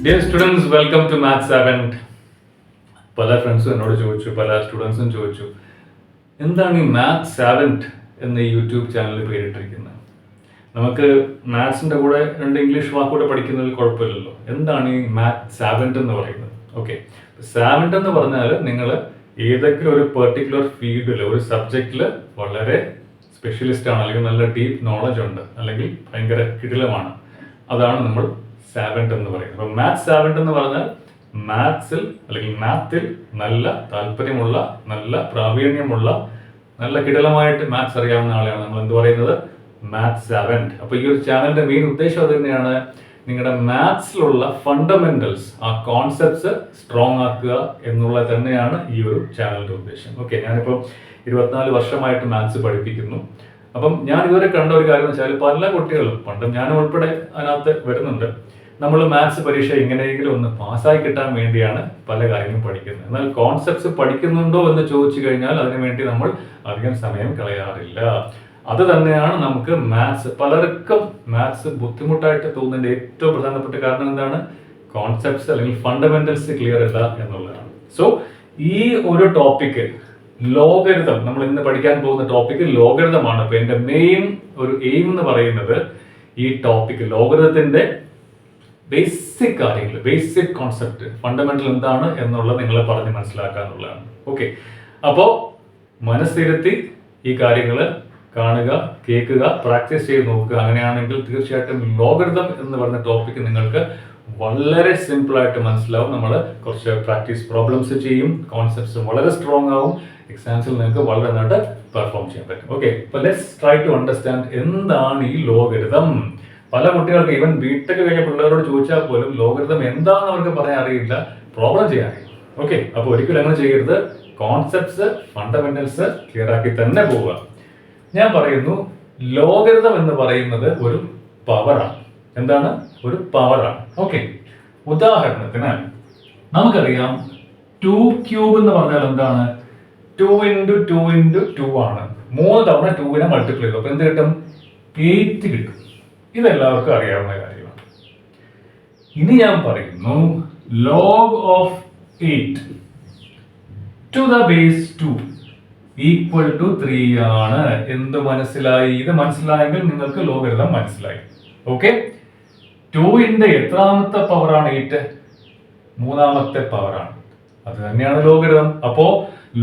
Dear students, welcome to Math 7. പല ഫ്രണ്ട്സും എന്നോട് ചോദിച്ചു, പല സ്റ്റുഡൻസും ചോദിച്ചു, എന്താണ് ഈ മാത്ത് 7 എന്ന യൂട്യൂബ് ചാനൽ പേരിട്ടിരിക്കുന്നത്? നമുക്ക് മാത്സിൻ്റെ കൂടെ രണ്ട് ഇംഗ്ലീഷ് വാക്കുകൂടെ പഠിക്കുന്നതിൽ കുഴപ്പമില്ലല്ലോ. എന്താണ് ഈ മാത്ത് 7 എന്ന് പറയുന്നത്? ഓക്കെ, 7 എന്ന് പറഞ്ഞാൽ നിങ്ങൾ ഏതെങ്കിലും ഒരു പെർട്ടിക്കുലർ ഫീൽഡിൽ, ഒരു സബ്ജക്റ്റിൽ വളരെ സ്പെഷ്യലിസ്റ്റ് ആണ്, അല്ലെങ്കിൽ നല്ല ഡീപ്പ് നോളജ് ഉണ്ട്, അല്ലെങ്കിൽ ഭയങ്കര കിടിലമാണ്, അതാണ് നമ്മൾ 7 എന്ന് പറയുന്നത്. അപ്പോൾ മാത്ത് 7 എന്ന് പറഞ്ഞാൽ മാത്സിൽ അല്ലെങ്കിൽ മാത്തിൽ നല്ല താല്പര്യമുള്ള, നല്ല പ്രാവീണ്യമുള്ള, നല്ല കിടലമായിട്ട് മാത്സ് അറിയാവുന്ന ആളെയാണ് നമ്മൾ എന്ത് പറയുന്നത്, മാത്ത് 7. അപ്പോൾ ഈ ഒരു ചാനലിന്റെ മെയിൻ ഉദ്ദേശം അത് തന്നെയാണ്, നിങ്ങളുടെ മാത്സിലുള്ള ഫണ്ടമെന്റൽസ്, ആ കോൺസെപ്റ്റ്സ് സ്ട്രോങ് ആക്കുക എന്നുള്ളത് തന്നെയാണ് ഈ ഒരു ചാനലിന്റെ ഉദ്ദേശം. ഓക്കെ, ഞാനിപ്പോൾ 24 വർഷമായിട്ട് മാത്സ് പഠിപ്പിക്കുന്നു. അപ്പം ഞാൻ ഇതുവരെ കണ്ട ഒരു കാര്യം എന്ന് വെച്ചാൽ, പല കുട്ടികളും, പണ്ടും ഞാനും ഉൾപ്പെടെ അതിനകത്ത് വരുന്നുണ്ട്, നമ്മൾ മാത്സ് പരീക്ഷ എങ്ങനെയെങ്കിലും ഒന്ന് പാസ്സായി കിട്ടാൻ വേണ്ടിയാണ് പല കാര്യങ്ങളും പഠിക്കുന്നത്. എന്നാൽ കോൺസെപ്റ്റ്സ് പഠിക്കുന്നുണ്ടോ എന്ന് ചോദിച്ചു കഴിഞ്ഞാൽ അതിനുവേണ്ടി നമ്മൾ അധികം സമയം കളയാറില്ല. അത് തന്നെയാണ് നമുക്ക് മാത്സ്, പലർക്കും മാത്സ് ബുദ്ധിമുട്ടായിട്ട് തോന്നുന്നതിന്റെ ഏറ്റവും പ്രധാനപ്പെട്ട കാരണം എന്താണ്? കോൺസെപ്റ്റ്സ് അല്ലെങ്കിൽ ഫണ്ടമെന്റൽസ് ക്ലിയർ അല്ല എന്നുള്ളതാണ്. സോ ഈ ഒരു ടോപ്പിക്ക് ലോഗരിതം, നമ്മൾ ഇന്ന് പഠിക്കാൻ പോകുന്ന ടോപ്പിക്ക് ലോഗരിതമാണ്. അപ്പൊ എന്റെ മെയിൻ ഒരു എയിം എന്ന് പറയുന്നത് ഈ ടോപ്പിക്ക് ലോഗരിതത്തിന്റെ ബേസിക് കാര്യങ്ങൾ, ബേസിക് കോൺസെപ്റ്റ്, ഫണ്ടമെന്റൽ എന്താണ് എന്നുള്ളത് നിങ്ങളെ പറഞ്ഞ് മനസ്സിലാക്കാന്നുള്ളതാണ്. ഓക്കെ, അപ്പോൾ മനസ്സിരുത്തി ഈ കാര്യങ്ങൾ കാണുക, കേൾക്കുക, പ്രാക്ടീസ് ചെയ്ത് നോക്കുക. അങ്ങനെയാണെങ്കിൽ തീർച്ചയായിട്ടും ലോഗരിതം എന്ന് പറഞ്ഞ ടോപ്പിക്ക് നിങ്ങൾക്ക് വളരെ സിമ്പിൾ ആയിട്ട് മനസ്സിലാവും. നമ്മൾ കുറച്ച് പ്രാക്ടീസ് പ്രോബ്ലംസ് ചെയ്യും, കോൺസെപ്റ്റ്സ് വളരെ സ്ട്രോങ് ആവും, എക്സാംസിൽ നിങ്ങൾക്ക് വളരെ നന്നായിട്ട് പെർഫോം ചെയ്യാൻ പറ്റും. ഓക്കെ, അപ്പോൾ ലെറ്റ്സ് ട്രൈ ടു അണ്ടർസ്റ്റാൻഡ് എന്താണ് ഈ ലോഗരിതം. പല കുട്ടികൾക്ക്, ഈവൻ ബിടെക് കഴിഞ്ഞ പിള്ളേരോട് ചോദിച്ചാൽ പോലും ലോഗരിതം എന്താണെന്ന് അവർക്ക് പറയാൻ അറിയില്ല, പ്രോബ്ലം ചെയ്യാൻ അറിയില്ല. ഓക്കെ, അപ്പോൾ ഒരിക്കലും അങ്ങനെ ചെയ്യരുത്. കോൺസെപ്റ്റ്സ്, ഫണ്ടമെന്റൽസ് ക്ലിയർ ആക്കി തന്നെ പോവുക. ഞാൻ പറയുന്നു, ലോഗരിതം എന്ന് പറയുന്നത് ഒരു പവറാണ്. എന്താണ്? ഒരു പവറാണ്. ഓക്കെ, ഉദാഹരണത്തിന് നമുക്കറിയാം 2³ എന്ന് പറഞ്ഞാൽ എന്താണ്? 2 × 2 × 2 ആണ്. 3 തവണ 2നെ മൾട്ടിപ്ലൈ ചെയ്തു, അപ്പൊ എന്ത് കിട്ടും? 8 കിട്ടും. ഇതെല്ലാവർക്കും അറിയാവുന്ന കാര്യമാണ്. ഇനി ഞാൻ പറയുന്നു, log of 8 to the base 2 equal to 3 ആണ്. എന്ത് മനസ്സിലായി? ഇത് മനസ്സിലായെങ്കിൽ നിങ്ങൾക്ക് ലോഗരിതം മനസ്സിലായി. ഓക്കെ, 2ന്റെ എത്രാമത്തെ പവറാണ് 8? 3ാമത്തെ പവറാണ്. അത് തന്നെയാണ് ലോഗരിതം. അപ്പോ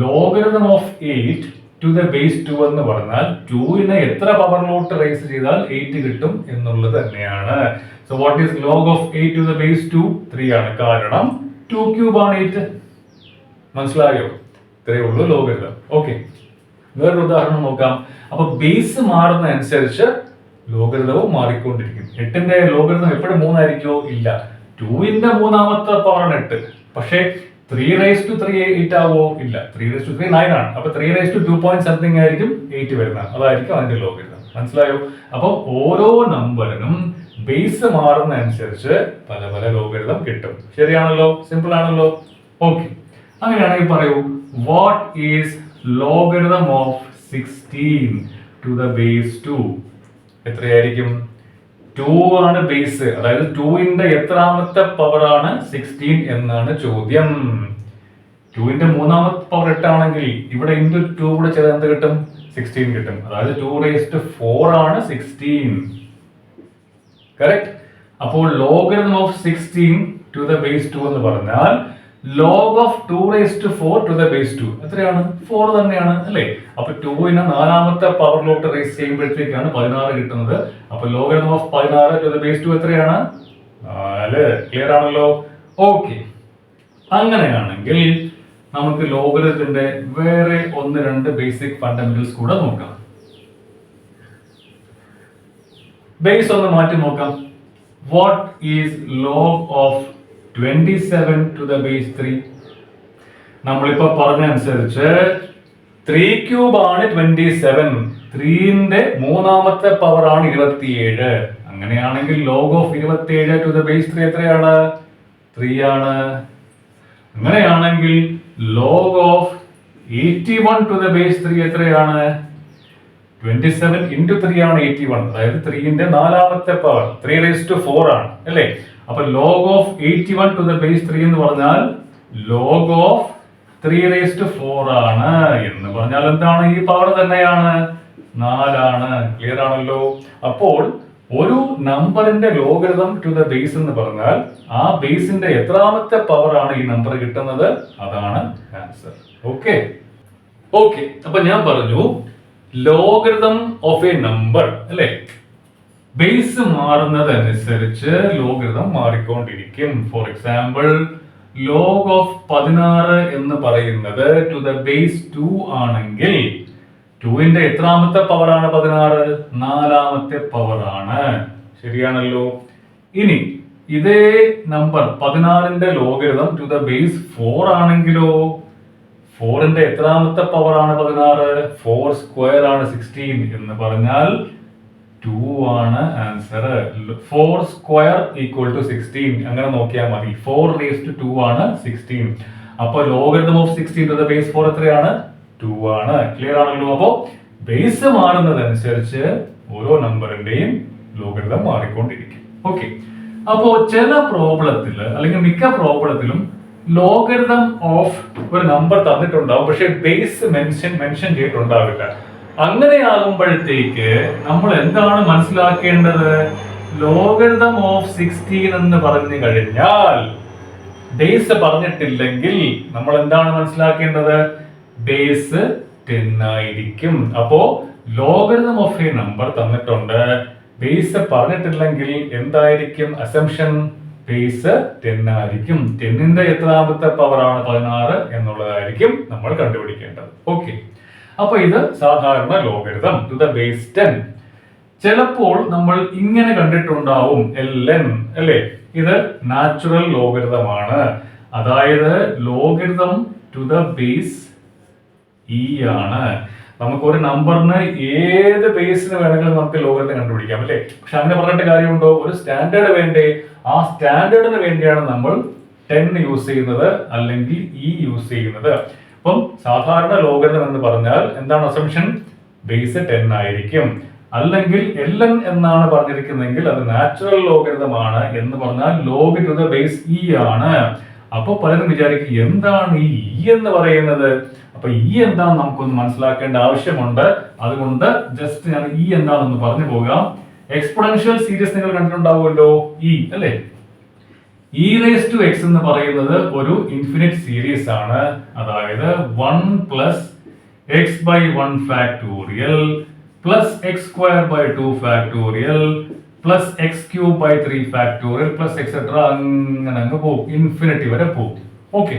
logarithm of 8 to the base 2 എന്ന് പറഞ്ഞാൽ 2നെ എത്ര പവറിലോട്ട് റൈസ് ചെയ്താൽ 8 കിട്ടും എന്നുള്ളത് തന്നെയാണ്. So what is log of 8 to the base 2? 3 ആണ്. കാരണം 2³ ആണ് 8. മനസ്സിലായോ? ഇത്രയേ ഉള്ളൂ ലോഗരിതം. ഓക്കെ, വേറൊരു ഉദാഹരണം നോക്കാം. അപ്പൊ ബേസ് മാറുന്ന അനുസരിച്ച് ലോഗരിതവും മാറിക്കൊണ്ടിരിക്കും. 8ന്റെ ലോഗരിതം എപ്പോഴും 3 ആയിരിക്കോ? ഇല്ല. 2ന്റെ 3ാമത്തെ പവറാണ് 8. പക്ഷേ 3⁻3 8 ആവോ? ഇല്ല. 3⁻3 9 ആണ്. അപ്പൊ 3⁻2 point something ആയിരിക്കും 8 വരുന്നത്. അതായിരിക്കും അതിന്റെ ലോഗരിതം. മനസ്സിലായോ? അപ്പൊ ഓരോ നമ്പറിനും ബേസ് മാറുന്ന അനുസരിച്ച് പല പല ലോഗരിതം കിട്ടും. ശരിയാണല്ലോ? സിമ്പിൾ ആണല്ലോ? ഓക്കെ, അങ്ങനെയാണെങ്കിൽ പറയൂ, what is logarithm of 16 to the base 2? എത്രയായിരിക്കും? 2 ആണ് ബേസ്, അതായത് 2ന്റെ എത്രാമത്തെ പവർ ആണ് 16 എന്നാണ് ചോദ്യം. 2ന്റെ 3ാമത്തെ പവർ 8 ആണെങ്കിൽ ഇവിടെ into 2 കൂടെ ചെയ്താൽ എന്ത് കിട്ടും? 16 കിട്ടും. അതായത് 2⁻4 ആണ് 16. കറക്റ്റ്. അപ്പോൾ logarithm of 16 to the base 2 എന്ന് പറഞ്ഞാൽ log of 2⁻4 to the base 2 എത്രയാണ്? 4 തന്നെയാണ്, അല്ലേ? അപ്പൊ 2നെ 4ാമത്തെ പവറിലോട്ട് റേസ് ചെയ്യുമ്പോഴത്തേക്കാണ് 16 കിട്ടുന്നത്. അപ്പൊ logarithm of 16 to the base 2 എത്രയാണ്? 4. ക്ലിയർ ആണല്ലോ? ഓക്കെ, അങ്ങനെയാണെങ്കിൽ നമുക്ക് ലോഗരിതത്തിന്റെ വേറെ 1-2 ബേസിക് ഫണ്ടമെന്റൽസ് കൂടെ നോക്കാം. ബേസ് ഒന്ന് മാറ്റി നോക്കാം. What is log of 27 to the base 3? നമ്മളിപ്പോ പറഞ്ഞ അനുസരിച്ച് 3³ ആണ് 27. 3ന്റെ 3ാമത്തെ പവർ ആണ് 27. അങ്ങനെയാണെങ്കിൽ log of 27 to the base 3 എത്രയാണ്? 3 ആണ്. അങ്ങനെയാണെങ്കിൽ log of 81 to the base 3 എത്രയാണ്? 27 into 3 ആണ് 81. അതായത് 3ന്റെ 4ാമത്തെ പവർ 3⁻4 ആണ്, അല്ലേ? അപ്പൊ log of 81 to the base 3 എന്ന് പറഞ്ഞാൽ log of 3 raised to 4 ആണ്. എന്ന് പറഞ്ഞാൽ എന്താണ്? ഈ പവർ തന്നെയാണ്, 4 ആണ്. ക്ലിയർ ആണല്ലോ? അപ്പോൾ ഒരു നമ്പറിന്റെ ലോഗരിതം ടു ദ ബേസ് എന്ന് പറഞ്ഞാൽ ആ ബേസിന്റെ എത്രാമത്തെ പവർ ആണ് ഈ നമ്പർ കിട്ടുന്നത്, അതാണ് ആൻസർ. ഓക്കെ ഓക്കെ അപ്പൊ ഞാൻ പറഞ്ഞു ലോഗരിതം ഓഫ് എ നമ്പർ അല്ലെ, ബേസ് മാറുന്നതനുസരിച്ച് ലോഗരിതം മാറിക്കൊണ്ടിരിക്കും. ഫോർ എക്സാമ്പിൾ ലോഗ് ഓഫ് 16 എന്ന് പറയുന്നത് ടു ദ ബേസ് 2 ആണെങ്കിൽ 2ന്റെ എത്രാമത്തെ പവർ ആണ് 16? 4ാമത്തെ പവർ ആണ്. ശരിയാണല്ലോ? ഇനി ഇതേ നമ്പർ 16ന്റെ ലോഗരിതം ടു ദ ബേസ് 4 ആണെങ്കിലോ 4ന്റെ എത്രാമത്തെ പവർ ആണ് 16? 4 സ്ക്വയർ ആണ് 16 എന്ന് പറഞ്ഞാൽ 2 ആണ് ആൻസർ. 4 സ്ക്വയർ ഈക്വൽ ടു 16 അങ്ങനെ നോക്കിയാൽ മതി. 4 റേസ് ടു 2 ആണ് 16. അപ്പോൾ logarithm of 16 to the base 4 എത്രയാണ്? 2 ആണ്. ക്ലിയർ ആണല്ലോ? അപ്പോൾ ബേസ് മാറുന്നതനുസരിച്ച് ഓരോ നമ്പറിന്റെയും ലോഗരിതം മാറിക്കൊണ്ടിരിക്കും. ഓക്കെ അപ്പോൾ ചില പ്രോബ്ലത്തിൽ അല്ലെങ്കിൽ മിക്ക പ്രോബ്ലത്തിലും ലോഗരിതം ഓഫ് ഒരു നമ്പർ തന്നിട്ടുണ്ടാവും, പക്ഷെ ബേസ് മെൻഷൻ ചെയ്തിട്ടുണ്ടാവില്ല. അങ്ങനെയാകുമ്പോഴത്തേക്ക് നമ്മൾ എന്താണ് മനസ്സിലാക്കേണ്ടത്? ലോഗരിതം ഓഫ് 16 എന്ന് പറഞ്ഞു കഴിഞ്ഞാൽ ബേസ് പറഞ്ഞിട്ടില്ലെങ്കിൽ നമ്മൾ എന്താണ് മനസ്സിലാക്കേണ്ടത്? ബേസ് 10 ആയിരിക്കും. അപ്പോ ലോഗരിതം ഓഫ് എ നമ്പർ തന്നിട്ടുണ്ട്, ബേസ് പറഞ്ഞിട്ടില്ലെങ്കിൽ എന്തായിരിക്കും അസംഷൻ? ബേസ് 10 ആയിരിക്കും. 10ന്റെ എത്രാമത്തെ പവർ ആണ് 16 എന്നുള്ളതായിരിക്കും നമ്മൾ കണ്ടുപിടിക്കേണ്ടത്. ഓക്കെ അപ്പൊ ഇത് സാധാരണ ലോഗരിതം ടു ദ ബേസ് 10. ചിലപ്പോൾ നമ്മൾ ഇങ്ങനെ കണ്ടിട്ടുണ്ടാവും ln അല്ലെ, ഇത് നാച്ചുറൽ ലോഗരിതമാണ്. അതായത് logarithm to the base e ആണ്. നമുക്ക് ഒരു നമ്പറിന് ഏത് ബേസിന് വേണമെങ്കിലും നമുക്ക് ലോഗരിതം കണ്ടുപിടിക്കാം അല്ലെ. പക്ഷെ അങ്ങനെ പറഞ്ഞിട്ട് കാര്യമുണ്ടോ? ഒരു സ്റ്റാൻഡേർഡ് വേണ്ടേ? ആ സ്റ്റാൻഡേർഡിന് വേണ്ടിയാണ് നമ്മൾ 10 യൂസ് ചെയ്യുന്നത് അല്ലെങ്കിൽ e യൂസ് ചെയ്യുന്നത്. അപ്പം സാധാരണ ലോഗരിതം എന്ന് പറഞ്ഞാൽ എന്താണ് അസംഷൻ? ബേസ് 10 ആയിരിക്കും. അല്ലെങ്കിൽ ln എന്നാണ് പറഞ്ഞിരിക്കുന്നതെങ്കിൽ അത് നാച്ചുറൽ ലോഗരിതമാണ് എന്ന് പറഞ്ഞാൽ log to the base e ആണ്. അപ്പൊ പലരും വിചാരിക്കും എന്താണ് ഈ e എന്ന് പറയുന്നത്? അപ്പൊ e എന്താണെന്ന് നമുക്കൊന്ന് മനസ്സിലാക്കേണ്ട ആവശ്യമുണ്ട്. അതുകൊണ്ട് ജസ്റ്റ് ഞാൻ e എന്താണെന്ന് പറഞ്ഞു പോകാം. എക്സ്പോണൻഷ്യൽ സീരീസ് നിങ്ങൾ കണ്ടിട്ടുണ്ടാവുമല്ലോ, e അല്ലെ. e റേസ് ടു x എന്ന് പറയുന്നത് ഒരു ഇൻഫിനിറ്റ് സീരീസ് ആണ്. അതായത് 1 plus x by 1 factorial plus x square by 2 factorial plus x cube by 3 factorial plus etcetera അങ്ങനെ അങ്ങ് പോകും, ഇൻഫിനിറ്റി വരെ പോകും. ഓക്കെ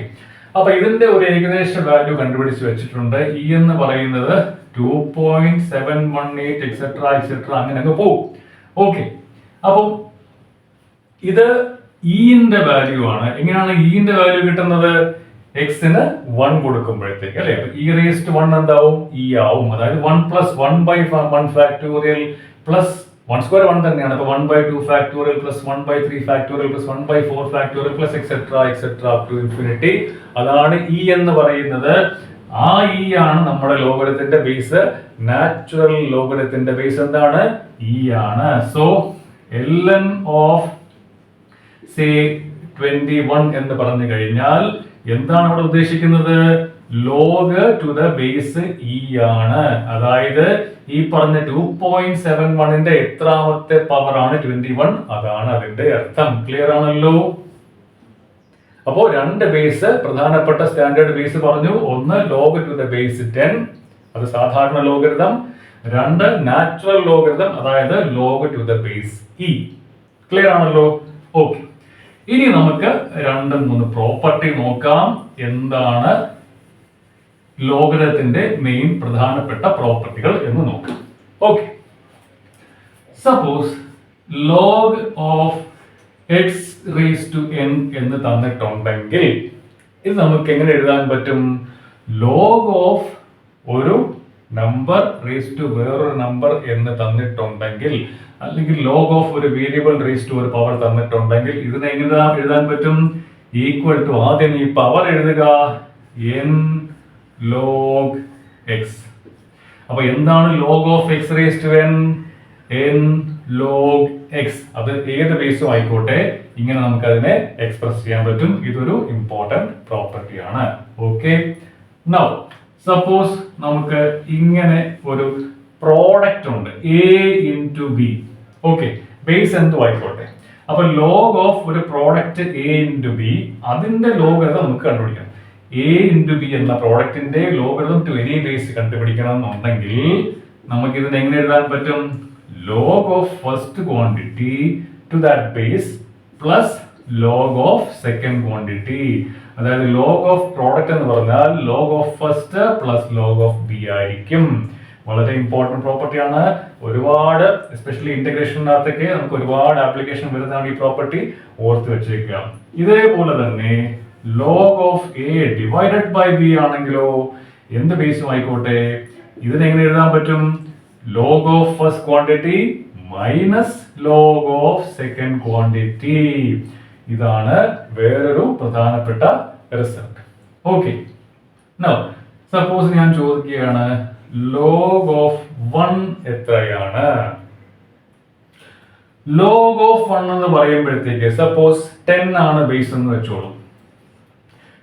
അപ്പൊ ഇതിന്റെ ഒരു ഏകദേശ വാല്യൂ കണ്ടുപിടിച്ച് വെച്ചിട്ടുണ്ട്. e എന്ന് പറയുന്നത് 2.718 എക്സെട്ര എക്സെട്ര അങ്ങനെ അങ്ങ് പോകും. ഓക്കെ അപ്പം ഇത് ഇന്റെ വാല്യൂ ആണ്. എങ്ങനെയാണ് ഇന്റെ വാല്യൂ കിട്ടുന്നത്? എക്സിന് 1 കൊടുക്കുമ്പോഴത്തേക്ക് അല്ലെ. ഇ റേസ് ടു 1 എന്താവും? ഇ ആവും. അതായത് 1 plus 1 by 1 factorial plus 1 square 1 തന്നെയാണ്. അപ്പൊ 1 by 2 factorial plus 1 by 3 factorial plus 1 by 4 factorial plus etcetera etcetera up to infinity. അതാണ് ഇ എന്ന് പറയുന്നത്. ആ ഇ ആണ് നമ്മുടെ ലോഗരിതത്തിന്റെ ബേസ്. നാച്ചുറൽ ലോഗരിതത്തിന്റെ ബേസ് എന്താണ്? ഇ ആണ്. സോ ln ഓഫ് സേ 21 എന്ന് പറഞ്ഞു കഴിഞ്ഞാൽ എന്താണ് അവിടെ ഉദ്ദേശിക്കുന്നത്? Log to the base e ആണ്. അതായത് ഈ പറഞ്ഞ 2.71ന്റെ എത്രാമത്തെ പവർ ആണ് 21? അതാണ് അതിന്റെ അർത്ഥം. ക്ലിയർ ആണല്ലോ? അപ്പോ രണ്ട് ബേസ്, പ്രധാനപ്പെട്ട സ്റ്റാൻഡേർഡ് ബേസ് പറഞ്ഞു. ഒന്ന് ലോഗ് ടു ദ ബേസ് 10, അത് സാധാരണ ലോഗരിതം. രണ്ട് നാച്ചുറൽ ലോഗരിതം, അതായത് log to the base e. Clear ആണല്ലോ? ഓക്കെ ഇനി നമുക്ക് 2-3 പ്രോപ്പർട്ടി നോക്കാം. എന്താണ് ലോഗരിതത്തിന്റെ മെയിൻ പ്രധാനപ്പെട്ട പ്രോപ്പർട്ടികൾ എന്ന് നോക്കാം. Okay suppose log of x raise to n എന്ന് തന്നിട്ടുണ്ടെങ്കിൽ ഇത് നമുക്ക് എങ്ങനെ എഴുതാൻ പറ്റും? ലോഗ് ഓഫ് ഒരു നമ്പർ റേസ് ടു വേറൊരു നമ്പർ എന്ന് തന്നിട്ടുണ്ടെങ്കിൽ, അല്ലെങ്കിൽ ലോഗ് ഓഫ് ഒരു വേരിയബിൾ റേസ് ടു ഒരു പവർ തന്നിട്ടുണ്ടെങ്കിൽ ഇതിനെ എങ്ങനെ എഴുതാൻ പറ്റും? ഈക്വൽ ടു, ആദ്യം ഈ പവർ എഴുതുക, n log x. അപ്പൊ എന്താണ് log of x raise to n? n log x. അത് ഏത് ബേസും ആയിക്കോട്ടെ, ഇങ്ങനെ നമുക്ക് അതിനെ എക്സ്പ്രസ് ചെയ്യാൻ പറ്റും. ഇതൊരു ഇമ്പോർട്ടന്റ് പ്രോപ്പർട്ടി ആണ്. ഓക്കെ, നൗ സപ്പോസ് നമുക്ക് ഇങ്ങനെ ഒരു പ്രോഡക്റ്റ് ഉണ്ട് a into b. Okay, base എന്തോ ആയിക്കോട്ടെ. അപ്പൊ ലോഗ് ഓഫ് ഒരു പ്രോഡക്റ്റ് a into b, അതിന്റെ ലോഗരിതം നമുക്ക് കണ്ടുപിടിക്കണം. a into b എന്ന പ്രോഡക്റ്റിന്റെ ലോഗരിതം ടു എനി ബേസ് കണ്ടുപിടിക്കണം എന്നുണ്ടെങ്കിൽ നമുക്ക് ഇതിനെ എങ്ങനെ എഴുതാൻ പറ്റും? log of first quantity to that base plus log of second quantity. അതായത് log of product എന്ന് പറഞ്ഞാൽ log of first plus log of b ആയിരിക്കും. വളരെ ഇമ്പോർട്ടന്റ് പ്രോപ്പർട്ടി ആണ്. ഒരുപാട് എസ്പെഷ്യലി ഇന്റഗ്രേഷനകത്തൊക്കെ നമുക്ക് ഒരുപാട് ആപ്ലിക്കേഷൻ വരുന്നതാണ് ഈ പ്രോപ്പർട്ടി. ഓർത്ത് വെച്ചേക്കുക. ഇതേപോലെ തന്നെ log of a divided by b ആണെങ്കിലോ എന്ത് ബേസും ആയിക്കോട്ടെ, ഇതിനെങ്ങനെ എഴുതാൻ പറ്റും? log of first quantity minus log of second quantity. ഇതാണ് വേറൊരു പ്രധാനപ്പെട്ട റിസൾട്ട്. ഓക്കെ, നൗ സപ്പോസ് ഞാൻ ചോദിക്കുകയാണ് log of 1 എത്രയാണ്? log of 1 എന്ന് പറയുമ്പോഴത്തേക്ക് സപ്പോസ് 10 ആണ് ബേസ് എന്ന് വെച്ചോളൂ.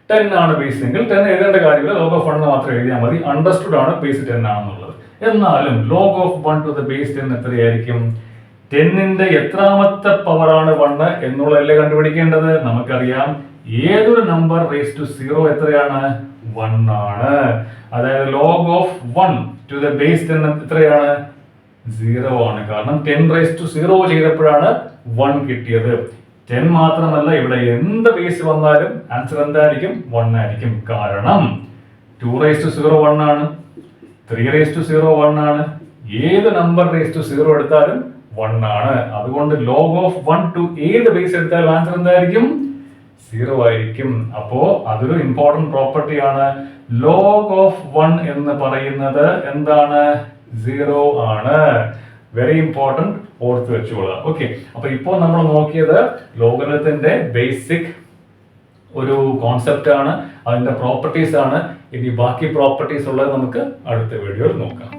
10 ആണ് ബേസ് എങ്കിൽ 10 എഴുതേണ്ട കാര്യമില്ല, log of 1 മാത്രം എഴുതിയാൽ മതി. അണ്ടർസ്റ്റുഡ് ആണ് ബേസ് 10 ആണെന്നുള്ളത്. എന്നാലും log of 1 to the base 10 എത്രയായിരിക്കും? 10ന്റെ എത്രാമത്തെ പവർ ആണ് 1 എന്നുള്ളതല്ലേ കണ്ടുപിടിക്കേണ്ടത്? നമുക്കറിയാം ഏതൊരു നമ്പർ റേസ് ടു 0 എത്രയാണ്? 1 ആണ്. അതായത് log of 1 to the base 10 എത്രയാണ്? 0 ആണ്. കാരണം 10 റേസ് ടു 0 ചെയ്തപ്പോഴാണ് 1 കിട്ടിയത്. 10 മാത്രമല്ല, ഇവിടെ എന്ത് ബേസ് വന്നാലും ആൻസർ എന്തായിരിക്കും? 1 ആയിരിക്കും. കാരണം 2 റേസ് ടു 0 1 ആണ്, 3 റേസ് ടു 0 1 ആണ്. ഏത് നമ്പർ റേസ് ടു 0 എടുത്താലും 1 ആണ്. അതുകൊണ്ട് log of 1 to ഏത് ബേസ് എടുത്താലും ആൻസർ എന്തായിരിക്കും? 0 ആയിരിക്കും. അപ്പോ അതൊരു ഇമ്പോർട്ടന്റ് പ്രോപ്പർട്ടി ആണ്. log of 1 എന്ന് പറയുന്നത് എന്താണ്? 0 ആണ്. വെരി ഇമ്പോർട്ടന്റ്, ഓർത്ത് വെച്ചോളാം. ഓക്കെ, അപ്പൊ ഇപ്പോൾ നമ്മൾ നോക്കിയത് ലോഗരിതത്തിന്റെ ബേസിക് ഒരു കോൺസെപ്റ്റ് ആണ്, അതിന്റെ പ്രോപ്പർട്ടീസ് ആണ്. ഇനി ബാക്കി പ്രോപ്പർട്ടീസ് ഉള്ളത് നമുക്ക് അടുത്ത വീഡിയോയിൽ നോക്കാം.